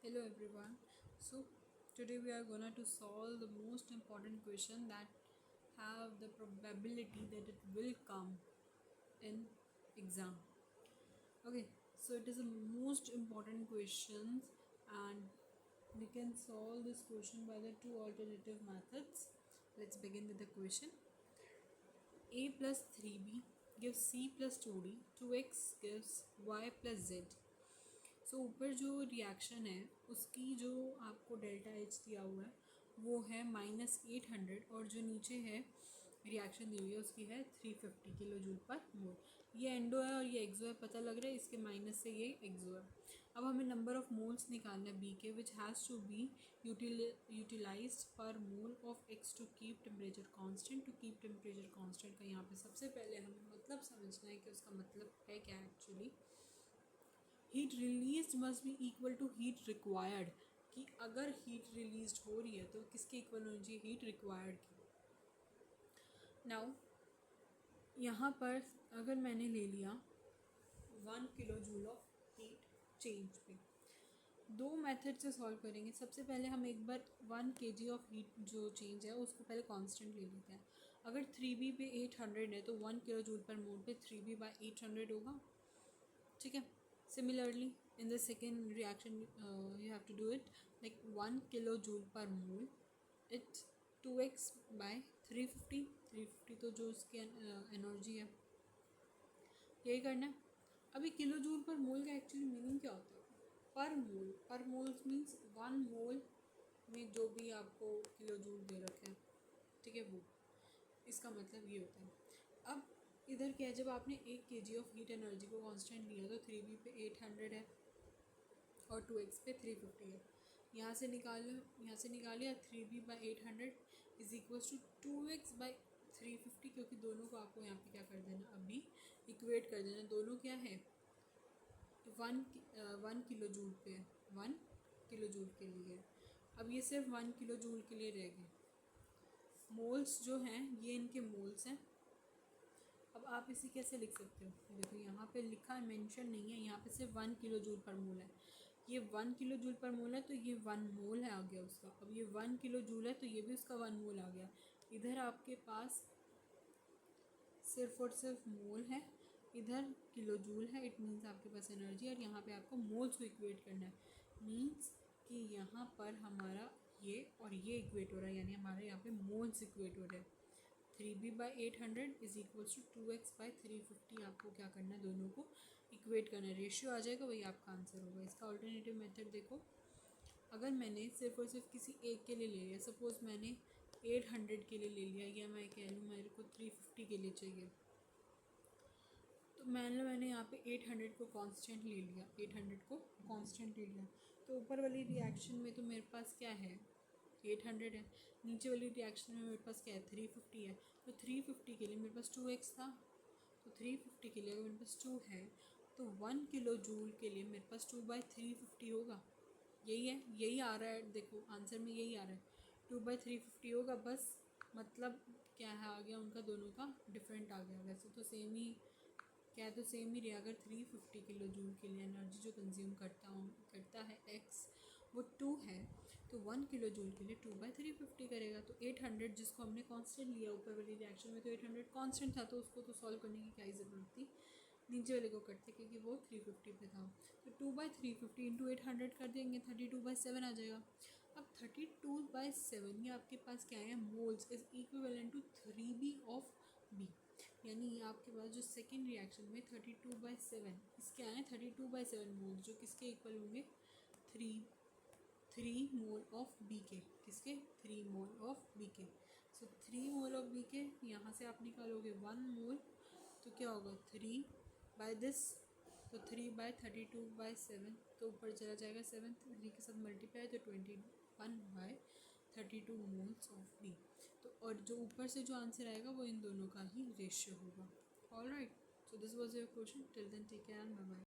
Hello everyone. So today we are gonna to solve the most important question that have the probability that it will come in exam. Okay, so it is the most important questions and we can solve this question by the two alternative methods. Let's begin with the question. A plus 3b gives c plus 2d, 2x gives y plus z. सो ऊपर जो reaction है उसकी जो आपको delta H दिया हुआ है वो है -800 और जो नीचे है रिएक्शन दी हुई है उसकी है 350 किलो जूल पर मोल। ये एंडो है और ये एक्सो है, पता लग रहा है, इसके माइनस से ये एक्सो है। अब हमें नंबर ऑफ मोल्स निकालना है बी के which has to be utilized per mole of x to keep temperature constant. To keep temperature constant का यहाँ पे सबसे पहले हमें मतलब समझना है कि उसका मतलब है क्या actually. Heat release must be equal to heat required, कि अगर हीट रिलीज हो रही है तो किसके इक्वल होनी चाहिए, हीट रिक्वायर्ड की। नाउ यहाँ पर अगर मैंने ले लिया 1 kilo joule of heat change पे, दो मेथड से सॉल्व करेंगे। सबसे पहले हम एक बार 1 kg ऑफ हीट जो चेंज है उसको पहले कांस्टेंट ले लेते हैं। अगर 3b पे 800 है तो 1 किलो जूल पर मोल पे 3b बाई 800 होगा, ठीक है। Similarly, in the second reaction, you have to do it like 1 kilojoule per mole. It's 2x by 350. 350 तो जो उसकी एनर्जी है, यही करना है। अभी किलो जूल पर मोल का एक्चुअली मीनिंग क्या होता है? पर मोल। पर मोल मीन्स 1 मोल में जो भी आपको किलो जूल दे रखे हैं, ठीक है, वो इसका मतलब ये होता है। अब इधर क्या है, जब आपने 1 kg ऑफ हीट एनर्जी को कांस्टेंट लिया तो 3b पे 800 है और 2x पे 350 है। यहाँ से निकालिए 3b by 800 is equals to 2x by 350, क्योंकि दोनों को आपको यहाँ पे क्या कर देना, अभी इक्वेट कर देना। दोनों क्या है, 1 किलो जूल पे, 1 किलो जूल के लिए। अब ये सिर्फ 1 किलो जूल के लिए रह गए। मोल्स जो हैं ये इनके मोल्स हैं। अब आप इसे कैसे लिख सकते हो, देखो यहाँ पे लिखा है, मेंशन नहीं है, यहाँ पे सिर्फ 1 किलो जूल पर मोल है। ये 1 किलो जूल पर मोल है तो ये 1 मोल है आ गया उसका। अब ये 1 किलो जूल है तो ये भी उसका 1 मोल आ गया। इधर आपके पास सिर्फ और सिर्फ मोल है, इधर किलो जूल है। इट मीन्स आपके पास एनर्जी, और यहाँ पे आपको मोल्स को इक्वेट करना है। मीन्स कि यहाँ पर हमारा ये और ये इक्वेट हो रहा है, यानी हमारे यहाँ पे मोल्स इक्वेट हो रहे हैं। 3b by 800 is equals to 2x by 350। आपको क्या करना है, दोनों को इक्वेट करना है, रेशियो आ जाएगा, वही आपका आंसर होगा। इसका ऑल्टरनेटिव मेथड देखो, अगर मैंने सिर्फ और सिर्फ किसी एक के लिए ले लिया, सपोज़ मैंने 800 के लिए ले लिया, या मैं कह लूँ मेरे को 350 के लिए चाहिए, तो मैंने यहाँ पे 800 को कांस्टेंट ले लिया, 800 को कांस्टेंट ले लिया। तो ऊपर वाली रिएक्शन में तो मेरे पास क्या है, 800 है। नीचे वाली रिएक्शन में मेरे पास क्या है, 350 है। तो 350 के लिए मेरे पास 2x था, तो 350 के लिए अगर मेरे पास 2 है तो 1 किलो जूल के लिए मेरे पास 2 बाई 350 होगा। यही है, यही आ रहा है, देखो आंसर में यही आ रहा है, 2 बाई 350 होगा। बस मतलब क्या है, आ गया उनका दोनों का डिफरेंट आ गया। वैसे तो सेम ही क्या है, तो सेम ही रहा। अगर 350 किलो जूल के लिए एनर्जी जो कंज्यूम करता है एक्स वो 2 है, तो 1 किलो जूल के लिए 2 बाई 350 करेगा। तो 800 जिसको हमने कांस्टेंट लिया ऊपर वाली रिएक्शन में, तो 800 कांस्टेंट था, तो उसको तो सॉल्व करने की क्या ही ज़रूरत थी, नीचे वाले को करते क्योंकि वो 350 पे था। तो 2 बाई 350 इंटू 800 कर देंगे, 32/7 आ जाएगा। अब 32/7 ये आपके पास क्या है, moles is equivalent to 3b of b, यानी ये आपके पास जो सेकेंड रिएक्शन में 32/7 इसके आए 32/7 मोल, जो किसके इक्वल होंगे, 3 मोल ऑफ बी के, किसके, 3 मोल ऑफ बी के। सो 3 मोल ऑफ बी के यहाँ से आप निकालोगे 1 मोल, तो क्या होगा 3 बाय दिस, तो 3 बाय 32/7, तो ऊपर चला जाएगा 7, 3 के साथ मल्टीप्लाई, तो 21/32 मोल्स ऑफ बी। तो और जो ऊपर से जो आंसर आएगा वो इन दोनों का ही रेशियो होगा। All right, so this was your question. Till then take care, bye bye.